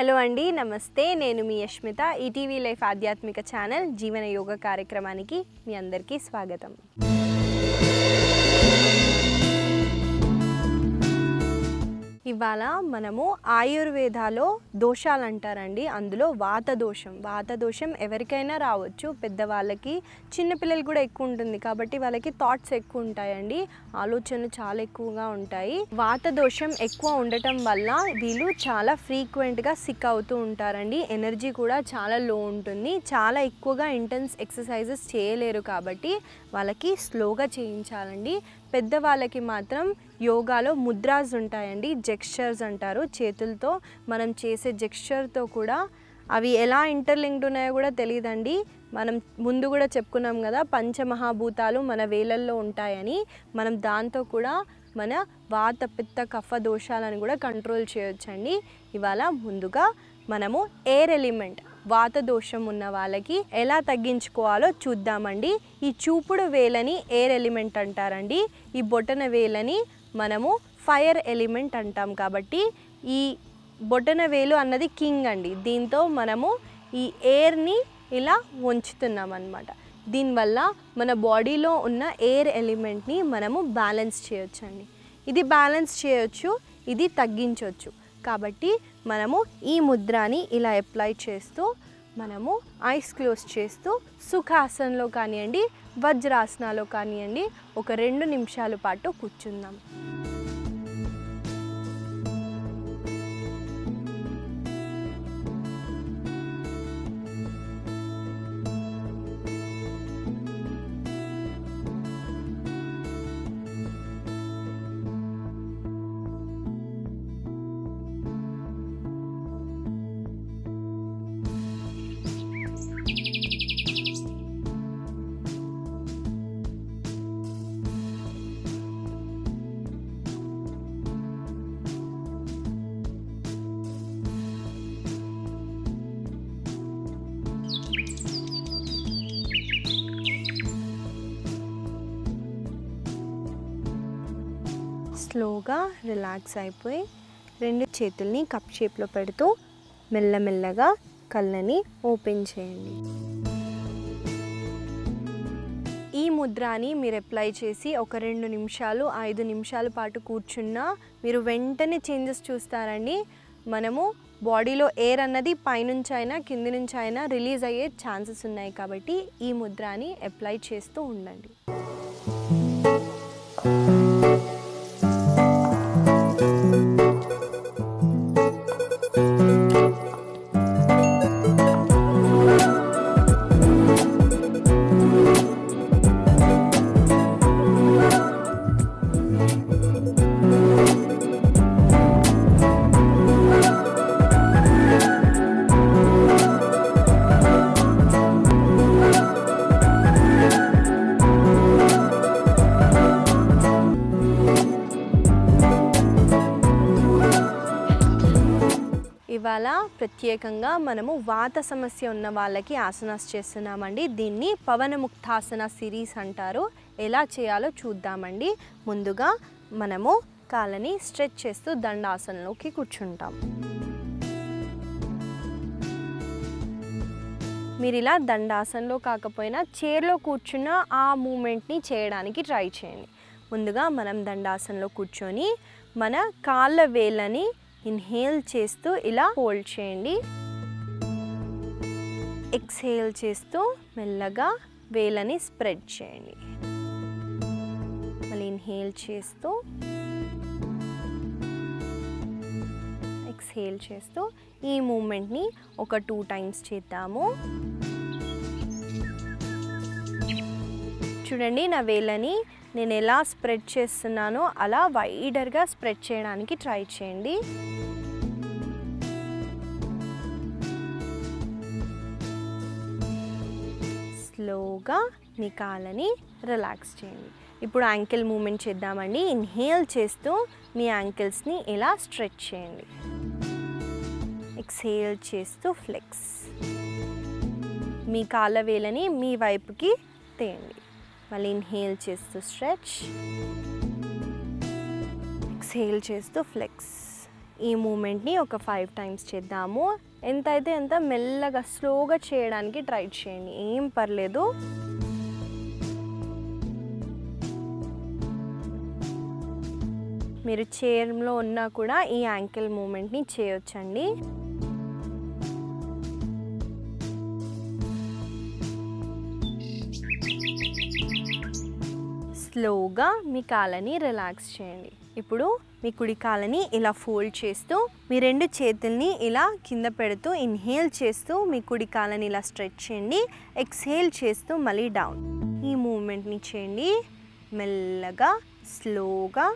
Hello అండి, నమస్తే. నేను మీ యష్మిత. ఈటీవీ లైఫ్ ఆధ్యాత్మిక ఛానల్ జీవన యోగ కార్యక్రమానికి మీ అందరికీ స్వాగతం. ఇవాళ మనము ఆయుర్వేదాలో దోషాలు అంటారండి. అందులో వాత దోషం ఎవరికైనా రావచ్చు. పెద్దవాళ్ళకి, చిన్నపిల్లలు కూడా ఎక్కువ ఉంటుంది కాబట్టి వాళ్ళకి థాట్స్ ఎక్కువ ఉంటాయండి, ఆలోచనలు చాలా ఎక్కువగా ఉంటాయి. వాత దోషం ఎక్కువ ఉండటం వల్ల వీళ్ళు చాలా ఫ్రీక్వెంట్గా సిక్ అవుతూ ఉంటారండి. ఎనర్జీ కూడా చాలా లో ఉంటుంది. చాలా ఎక్కువగా ఇంటెన్స్ ఎక్సర్సైజెస్ చేయలేరు కాబట్టి వాళ్ళకి స్లోగా చేయించాలండి. పెద్దవాళ్ళకి మాత్రం యోగాలో ముద్రాస్ ఉంటాయండి, జెక్స్చర్స్ అంటారు. చేతులతో మనం చేసే జెక్స్చర్తో కూడా అవి ఎలా ఇంటర్లింక్డ్ ఉన్నాయో కూడా తెలియదండి. మనం ముందు కూడా చెప్పుకున్నాం కదా, పంచమహాభూతాలు మన వేలల్లో ఉంటాయని. మనం దాంతో కూడా మన వాత పిత్త కఫ దోషాలను కూడా కంట్రోల్ చేయొచ్చండి. ఇవాళ ముందుగా మనము ఎయిర్ ఎలిమెంట్ వాత దోషం ఉన్న వాళ్ళకి ఎలా తగ్గించుకోవాలో చూద్దామండి. ఈ చూపుడు వేలని ఎయిర్ ఎలిమెంట్ అంటారండి. ఈ బొటన వేలని మనము ఫైర్ ఎలిమెంట్ అంటాం. కాబట్టి ఈ బొటన వేలు అన్నది కింగ్ అండి. దీంతో మనము ఈ ఎయిర్ని ఇలా ఉంచుతున్నాం అన్నమాట. దీనివల్ల మన బాడీలో ఉన్న ఎయిర్ ఎలిమెంట్ని మనము బ్యాలెన్స్ చేయొచ్చండి. ఇది బ్యాలెన్స్ చేయొచ్చు, ఇది తగ్గించవచ్చు. కాబట్టి మనము ఈ ముద్రని ఇలా అప్లై చేస్తూ మనము ఐస్ క్లోజ్ చేస్తూ సుఖాసనంలో కానివ్వండి, వజ్రాసనాలో కానివ్వండి, ఒక 2 నిమిషాల పాటు కూర్చుందాం. స్లోగా రిలాక్స్ అయిపోయి 2 చేతుల్ని కప్ షేప్లో పెడుతూ మెల్లమెల్లగా కళ్ళని ఓపెన్ చేయండి. ఈ ముద్రని మీరు అప్లై చేసి ఒక 2 నిమిషాలు 5 నిమిషాల పాటు కూర్చున్నా మీరు వెంటనే చేంజెస్ చూస్తారండి. మనము బాడీలో ఎయిర్ అన్నది పైనుంచి అయినా కింది నుంచి అయినా రిలీజ్ అయ్యే ఛాన్సెస్ ఉన్నాయి. కాబట్టి ఈ ముద్రని అప్లై చేస్తూ ఉండండి. ఇవాళ ప్రత్యేకంగా మనము వాత సమస్య ఉన్న వాళ్ళకి ఆసనాస్ చేస్తున్నామండి. దీన్ని పవనముక్తాసన సిరీస్ అంటారు. ఎలా చేయాలో చూద్దామండి. ముందుగా మనము కాళ్ళని స్ట్రెచ్ చేస్తూ దండాసనంలోకి కూర్చుంటాం. మీరు ఇలా దండాసనంలో కాకపోయినా చైర్లో కూర్చున్న ఆ మూమెంట్ని చేయడానికి ట్రై చేయండి. ముందుగా మనం దండాసనంలో కూర్చొని మన కాళ్ళ వేళ్ళని ఇన్హేల్ చేస్తూ ఇలా హోల్డ్ చేయండి. ఎక్స్హేల్ చేస్తూ మెల్లగా వేళ్ళని స్ప్రెడ్ చేయండి. మళ్ళీ ఇన్హేల్ చేస్తూ ఎక్స్హేల్ చేస్తూ ఈ మూమెంట్ని ఒక 2 టైమ్స్ చేద్దాము. చూడండి, నా వేళ్ళని నేను ఎలా స్ప్రెడ్ చేస్తున్నానో అలా వైడర్గా స్ప్రెడ్ చేయడానికి ట్రై చేయండి. స్లోగా మీ కాళ్ళని రిలాక్స్ చేయండి. ఇప్పుడు యాంకిల్ మూమెంట్ చేద్దామండి. ఇన్హేల్ చేస్తూ మీ యాంకిల్స్ని ఇలా స్ట్రెచ్ చేయండి. ఎక్స్హేల్ చేస్తూ ఫ్లెక్స్. మీ కాళ్ళ వేలని మీ వైపుకి తేయండి. మళ్ళీ ఇన్హేల్ చేస్తూ స్ట్రెచ్, ఎక్స్హేల్ చేస్తూ ఫ్లెక్స్. ఈ మూమెంట్ని ఒక 5 టైమ్స్ చేద్దాము. ఎంతైతే అంత మెల్లగా స్లోగా చేయడానికి ట్రై చేయండి, ఏం పర్లేదు. మీరు చైర్లో ఉన్నా కూడా ఈ యాంకిల్ మూమెంట్ని చేయొచ్చండి. స్లోగా మీ కాళ్ళని రిలాక్స్ చేయండి. ఇప్పుడు మీ కుడి కాళ్ళని ఇలా ఫోల్డ్ చేస్తూ మీ 2 చేతుల్ని ఇలా కింద పెడుతూ ఇన్హేల్ చేస్తూ మీ కుడి కాళ్ళని ఇలా స్ట్రెచ్ చేయండి. ఎక్స్హేల్ చేస్తూ మళ్ళీ డౌన్. ఈ మూమెంట్ని చేయండి మెల్లగా, స్లోగా.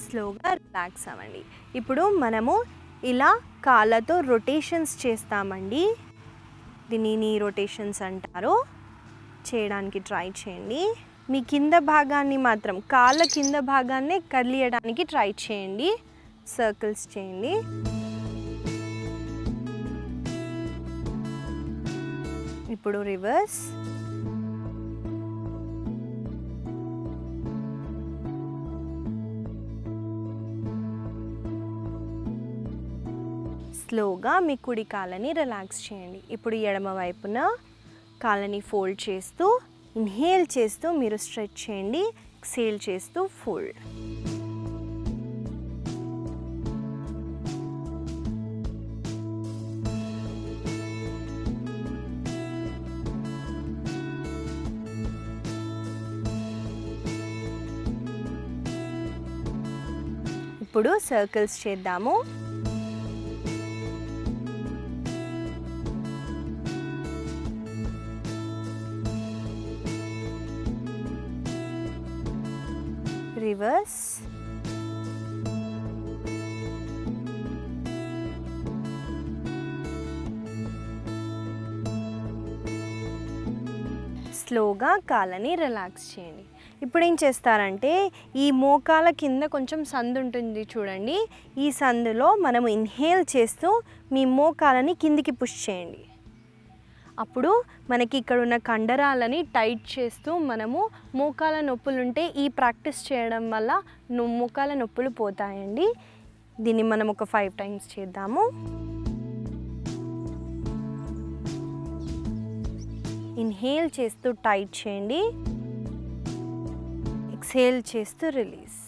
స్లోగా రిలాక్స్ అవ్వండి. ఇప్పుడు మనము ఇలా కాళ్ళతో రొటేషన్స్ చేస్తామండి. దీన్ని నీ రొటేషన్స్ అంటారు. చేయడానికి ట్రై చేయండి. మీ కింద భాగాన్ని మాత్రం కాళ్ళ కింద భాగాన్ని కదిలియడానికి ట్రై చేయండి. సర్కిల్స్ చేయండి. ఇప్పుడు రివర్స్. స్లోగా మీ కుడి కాళ్ళని రిలాక్స్ చేయండి. ఇప్పుడు ఎడమ వైపున కాళ్ళని ఫోల్డ్ చేస్తూ ఇన్హేల్ చేస్తూ మీరు స్ట్రెచ్ చేయండి. ఎక్స్హేల్ చేస్తూ ఫోల్డ్. ఇప్పుడు సర్కిల్స్ చేద్దాము. రివర్స్. స్లోగా కాళ్ళని రిలాక్స్ చేయండి. ఇప్పుడు ఏం చేస్తారంటే ఈ మోకాల కింద కొంచెం సందు ఉంటుంది చూడండి. ఈ సందులో మనము ఇన్హేల్ చేస్తూ మీ మోకాలని కిందికి పుష్ చేయండి. అప్పుడు మనకి ఇక్కడ ఉన్న కండరాలని టైట్ చేస్తూ మనము మోకాల నొప్పులు ఉంటే ఈ ప్రాక్టీస్ చేయడం వల్ల మోకాల నొప్పులు పోతాయండి. దీన్ని మనం ఒక 5 టైమ్స్ చేద్దాము. ఇన్హేల్ చేస్తూ టైట్ చేయండి. ఎక్స్హేల్ చేస్తూ రిలీజ్.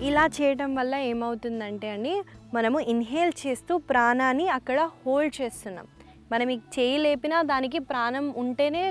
ఇలా చేయడం వల్ల ఏమవుతుందంటే అండి మనము ఇన్హేల్ చేస్తూ ప్రాణాన్ని అక్కడ హోల్డ్ చేస్తున్నాం. మనం ఈ చేయి లేపినా దానికి ప్రాణం ఉంటేనే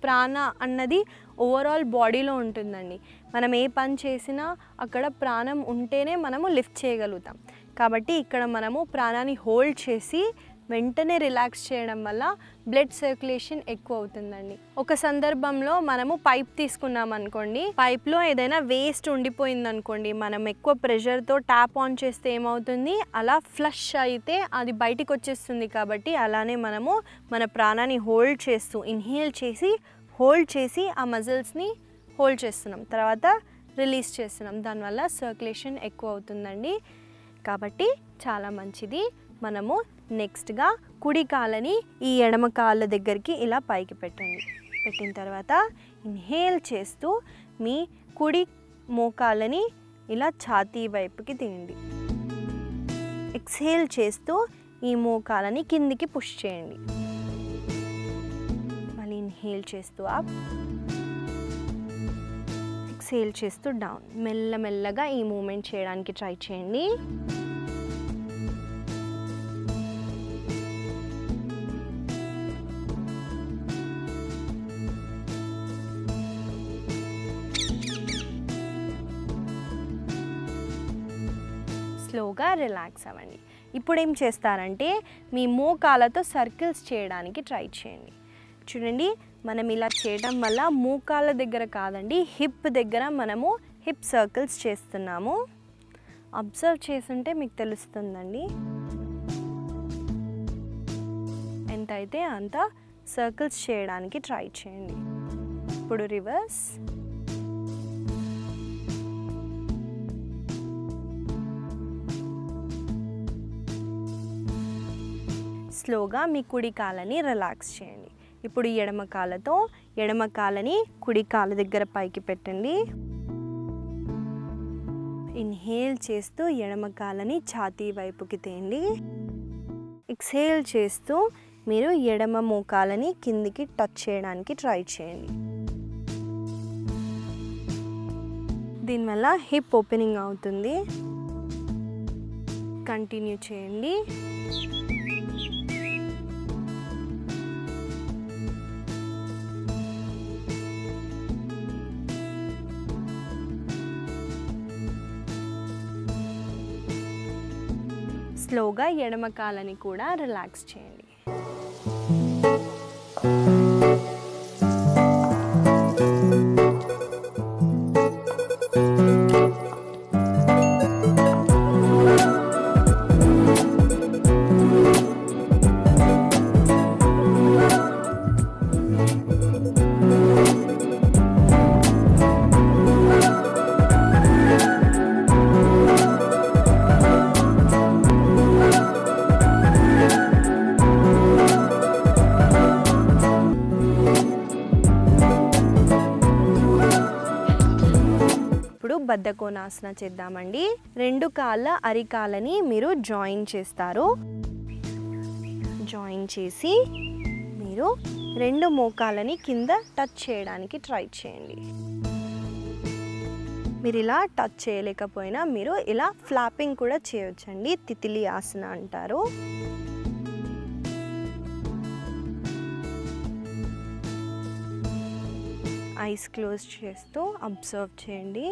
ప్రాణ అన్నది ఓవరాల్ బాడీలో ఉంటుందండి. మనం ఏ పని చేసినా అక్కడ ప్రాణం ఉంటేనే మనము లిఫ్ట్ చేయగలుగుతాం. కాబట్టి ఇక్కడ మనము ప్రాణాన్ని హోల్డ్ చేసి వెంటనే రిలాక్స్ చేయడం వల్ల బ్లడ్ సర్క్యులేషన్ ఎక్కువ అవుతుందండి. ఒక సందర్భంలో మనము పైప్ తీసుకున్నాం అనుకోండి, పైప్లో ఏదైనా వేస్ట్ ఉండిపోయింది అనుకోండి, మనం ఎక్కువ ప్రెషర్తో ట్యాప్ ఆన్ చేస్తే ఏమవుతుంది, అలా ఫ్లష్ అయితే అది బయటికి వచ్చేస్తుంది. కాబట్టి అలానే మనము మన ప్రాణాన్ని హోల్డ్ చేస్తూ ఇన్హేల్ చేసి హోల్డ్ చేసి ఆ మజిల్స్ని హోల్డ్ చేస్తున్నాం, తర్వాత రిలీజ్ చేస్తున్నాం. దానివల్ల సర్క్యులేషన్ ఎక్కువ అవుతుందండి. కాబట్టి చాలా మంచిది. మనము నెక్స్ట్గా కుడి కాళ్ళని ఈ ఎడమ కాళ్ళ దగ్గరికి ఇలా పైకి పెట్టండి. పెట్టిన తర్వాత ఇన్హేల్ చేస్తూ మీ కుడి మోకాళ్ళని ఇలా ఛాతీ వైపుకి తీయండి. ఎక్స్హేల్ చేస్తూ ఈ మోకాళ్ళని కిందికి పుష్ చేయండి. మళ్ళీ ఇన్హేల్ చేస్తూ అప్, ఎక్స్హేల్ చేస్తూ డౌన్. మెల్లమెల్లగా ఈ మూమెంట్ చేయడానికి ట్రై చేయండి. స్లోగా రిలాక్స్ అవ్వండి. ఇప్పుడు ఏం చేస్తారంటే మీ మోకాళ్ళతో సర్కిల్స్ చేయడానికి ట్రై చేయండి. చూడండి, మనం ఇలా చేయడం వల్ల మోకాళ్ళ దగ్గర కాదండి, హిప్ దగ్గర మనము హిప్ సర్కిల్స్ చేస్తున్నాము. అబ్జర్వ్ చేసుంటే మీకు తెలుస్తుందండి. ఎంత అయితే అంత సర్కిల్స్ చేయడానికి ట్రై చేయండి. ఇప్పుడు రివర్స్. స్లోగా మీ కుడి కాలని రిలాక్స్ చేయండి. ఇప్పుడు ఎడమ కాలతో ఎడమ కాలని కుడి కాళ్ళ దగ్గర పైకి పెట్టండి. ఇన్హేల్ చేస్తూ ఎడమ కాలని ఛాతీ వైపుకి తేండి. ఎక్స్హేల్ చేస్తూ మీరు ఎడమ మోకాలని కిందికి టచ్ చేయడానికి ట్రై చేయండి. దీనివల్ల హిప్ ఓపెనింగ్ అవుతుంది. కంటిన్యూ చేయండి. స్లోగా ఎడమ కాలని కూడా రిలాక్స్ చేయండి. బద్ధకోనాసన చేద్దామండి. రెండు కాళ్ళ అరికాలని మీరు జాయిన్ చేస్తారు. జాయిన్ చేసి మీరు రెండు మోకాలని కింద టచ్ చేయడానికి ట్రై చేయండి. మీరు ఇలా టచ్ చేయలేకపోయినా మీరు ఇలా ఫ్లాపింగ్ కూడా చేయొచ్చండి. తితిలి ఆసన అంటారు. ఐస్ క్లోజ్ చేస్తూ అబ్జర్వ్ చేయండి.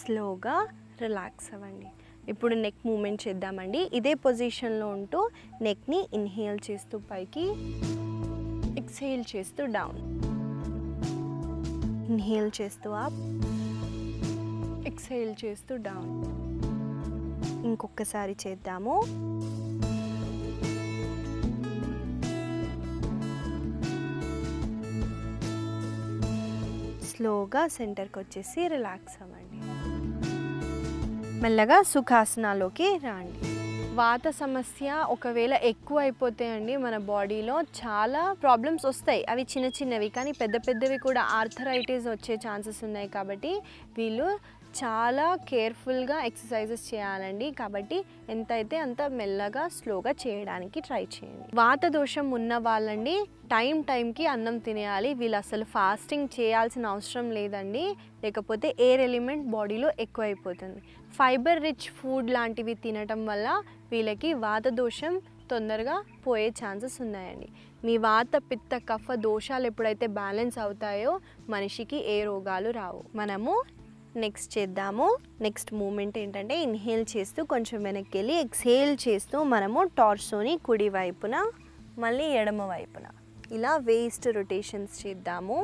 స్లోగా రిలాక్స్ అవ్వండి. ఇప్పుడు నెక్ మూమెంట్ చేద్దామండి. ఇదే పొజిషన్లో ఉంటూ నెక్ని ఇన్హేల్ చేస్తూ పైకి, ఎక్స్హేల్ చేస్తూ డౌన్. ఇన్హేల్ చేస్తూ అప్, ఎక్స్హేల్ చేస్తూ డౌన్. ఇంకొకసారి చేద్దాము. స్లోగా సెంటర్కి వచ్చేసి రిలాక్స్ అవ్వండి. మెల్లగా సుఖాసనాలోకి రండి. వాత సమస్య ఒకవేళ ఎక్కువ అయిపోతే అండి మన బాడీలో చాలా ప్రాబ్లమ్స్ వస్తాయి. అవి చిన్న చిన్నవి, కానీ పెద్ద పెద్దవి కూడా ఆర్థరైటిస్ వచ్చే ఛాన్సెస్ ఉన్నాయి. కాబట్టి వీళ్ళు చాలా కేర్ఫుల్గా ఎక్సర్సైజెస్ చేయాలండి. కాబట్టి ఎంతైతే అంత మెల్లగా స్లోగా చేయడానికి ట్రై చేయండి. వాత దోషం ఉన్న వాళ్ళండి టైంకి అన్నం తినేయాలి. వీళ్ళు అసలు ఫాస్టింగ్ చేయాల్సిన అవసరం లేదండి. లేకపోతే ఎయిర్ ఎలిమెంట్ బాడీలో ఎక్కువైపోతుంది. ఫైబర్ రిచ్ ఫుడ్ లాంటివి తినటం వల్ల వీళ్ళకి వాత దోషం తొందరగా పోయే ఛాన్సెస్ ఉన్నాయండి. మీ వాత పిత్త కఫ దోషాలు ఎప్పుడైతే బ్యాలెన్స్ అవుతాయో మనిషికి ఏ రోగాలు రావు. మనము నెక్స్ట్ చేద్దాము. నెక్స్ట్ మూమెంట్ ఏంటంటే ఇన్హేల్ చేస్తూ కొంచెం వెనక్కి వెళ్ళి ఎక్స్హేల్ చేస్తూ మనము టార్సోని కుడి వైపున మళ్ళీ ఎడమ వైపున ఇలా వేస్ట్ రొటేషన్స్ చేద్దాము.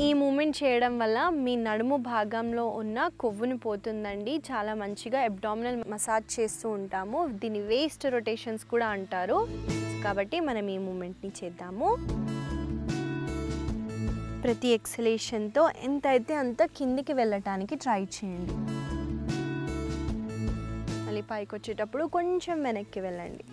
ఈ మూమెంట్ చేయడం వల్ల మీ నడుము భాగంలో ఉన్న కొవ్వుని పోతుందండి. చాలా మంచిగా అబ్డామినల్ మసాజ్ చేస్తూ ఉంటాము. దీన్ని వేస్ట్ రొటేషన్స్ కూడా అంటారు. కాబట్టి మనం ఈ మూమెంట్ని చేద్దాము. ప్రతి ఎక్సలేషన్తో ఎంత అయితే అంత కిందికి వెళ్ళటానికి ట్రై చేయండి. మళ్ళీ పైకి వచ్చేటప్పుడు కొంచెం వెనక్కి వెళ్ళండి.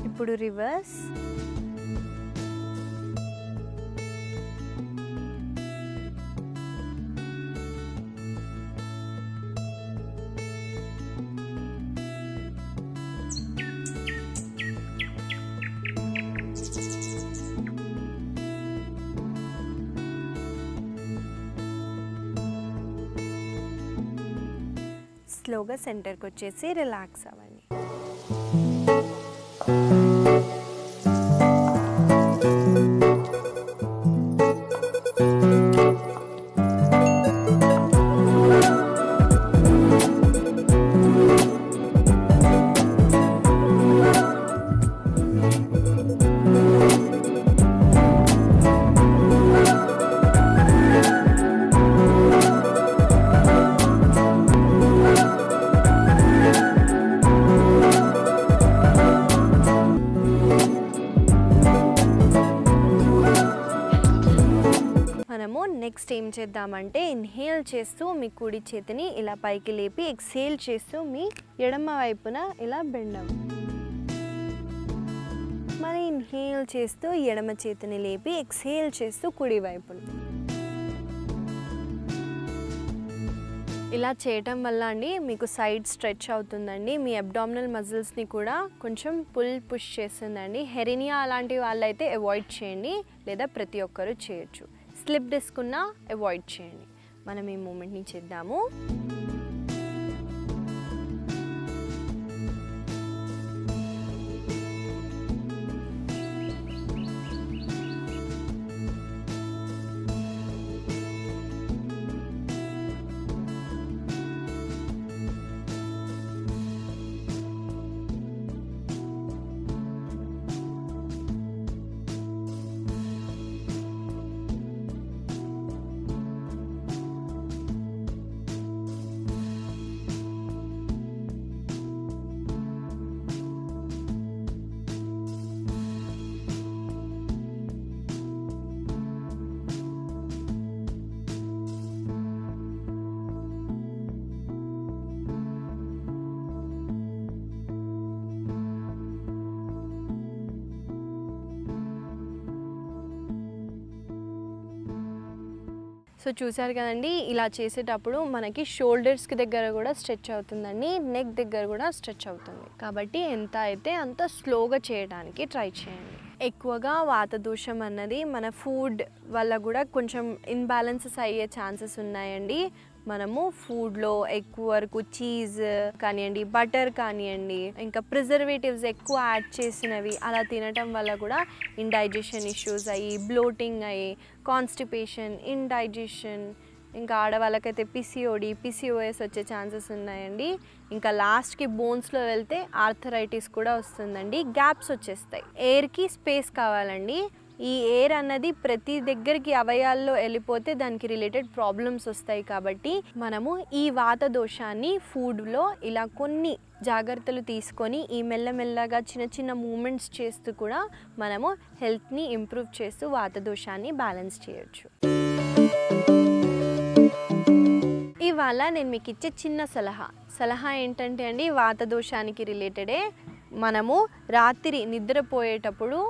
ఇప్పుడు రివర్స్. స్లోగా సెంటర్కి వచ్చేసి రిలాక్స్ అవ్వండి. మనము నెక్స్ట్ ఏం చేద్దామంటే ఇన్హేల్ చేస్తూ మీ కుడి చేతిని ఇలా పైకి లేపి ఎక్స్హేల్ చేస్తూ మీ ఎడమ వైపున ఇలా బెండ్ అవ్వండి. మరి ఇన్హేల్ చేస్తూ ఎడమ చేతిని లేపి ఎక్స్హేల్ చేస్తూ కుడి వైపున. ఇలా చేయటం వల్ల అండి మీకు సైడ్ స్ట్రెచ్ అవుతుందండి. మీ అబ్డామినల్ మజిల్స్ని కూడా కొంచెం పుష్ చేస్తుందండి. హెరినియా అలాంటి వాళ్ళైతే అవాయిడ్ చేయండి, లేదా ప్రతి ఒక్కరూ చేయొచ్చు. స్లిప్ డిస్క్ ఉన్న అవాయిడ్ చేయండి. మనం ఈ మూమెంట్ని చేద్దాము. సో చూసారు కదండి, ఇలా చేసేటప్పుడు మనకి షోల్డర్స్కి దగ్గర కూడా స్ట్రెచ్ అవుతుందండి, నెక్ దగ్గర కూడా స్ట్రెచ్ అవుతుంది. కాబట్టి ఎంత అయితే అంత స్లోగా చేయడానికి ట్రై చేయండి. ఎక్కువగా వాతదోషం అన్నది మన ఫుడ్ వల్ల కూడా కొంచెం ఇన్బ్యాలెన్సెస్ అయ్యే ఛాన్సెస్ ఉన్నాయండి. మనము ఫుడ్లో ఎక్కువ వరకు చీజ్ కానివ్వండి, బటర్ కానివ్వండి, ఇంకా ప్రిజర్వేటివ్స్ ఎక్కువ యాడ్ చేసినవి అలా తినటం వల్ల కూడా ఇండైజెషన్ ఇష్యూస్ అయ్యి, బ్లోటింగ్ అయ్యి, కాన్స్టిపేషన్, ఇండైజెషన్, ఇంకా ఆడవాళ్ళకైతే పిసిఓఎస్ వచ్చే ఛాన్సెస్ ఉన్నాయండి. ఇంకా లాస్ట్కి బోన్స్లో వెళ్తే ఆర్థరైటిస్ కూడా వస్తుందండి. గ్యాప్స్ వచ్చేస్తాయి. ఎయిర్కి స్పేస్ కావాలండి. ఈ ఎయిర్ అన్నది ప్రతి దగ్గరికి అవయాల్లో వెళ్ళిపోతే దానికి రిలేటెడ్ ప్రాబ్లమ్స్ వస్తాయి. కాబట్టి మనము ఈ వాత దోషాన్ని ఫుడ్లో ఇలా కొన్ని జాగ్రత్తలు తీసుకొని ఈ మెల్లమెల్లగా చిన్న చిన్న మూమెంట్స్ చేస్తూ కూడా మనము హెల్త్ని ఇంప్రూవ్ చేస్తూ వాత దోషాన్ని బ్యాలెన్స్ చేయొచ్చు. ఇవాళ నేను మీకు ఇచ్చే చిన్న సలహా ఏంటంటే అండి, వాత దోషానికి రిలేటెడే. మనము రాత్రి నిద్రపోయేటప్పుడు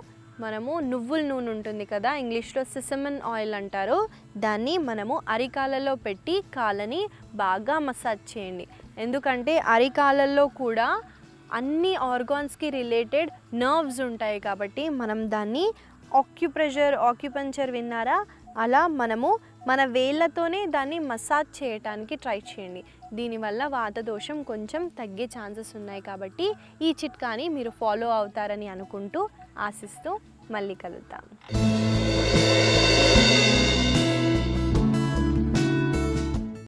మనము నువ్వుల నూనె ఉంటుంది కదా, ఇంగ్లీష్లో సిసమన్ ఆయిల్ అంటారు, దాన్ని మనము అరికాలలో పెట్టి కాళ్ళని బాగా మసాజ్ చేయండి. ఎందుకంటే అరికాలలో కూడా అన్ని ఆర్గాన్స్కి రిలేటెడ్ నర్వ్స్ ఉంటాయి. కాబట్టి మనం దాన్ని ఆక్యుపంచర్ విన్నారా, అలా మనము మన వేళ్ళతోనే దాన్ని మసాజ్ చేయడానికి ట్రై చేయండి. దీనివల్ల వాత దోషం కొంచెం తగ్గే ఛాన్సెస్ ఉన్నాయి. కాబట్టి ఈ చిట్కాని మీరు ఫాలో అవుతారని అనుకుంటూ ఆశిస్తూ మళ్ళీ కలుద్దాం.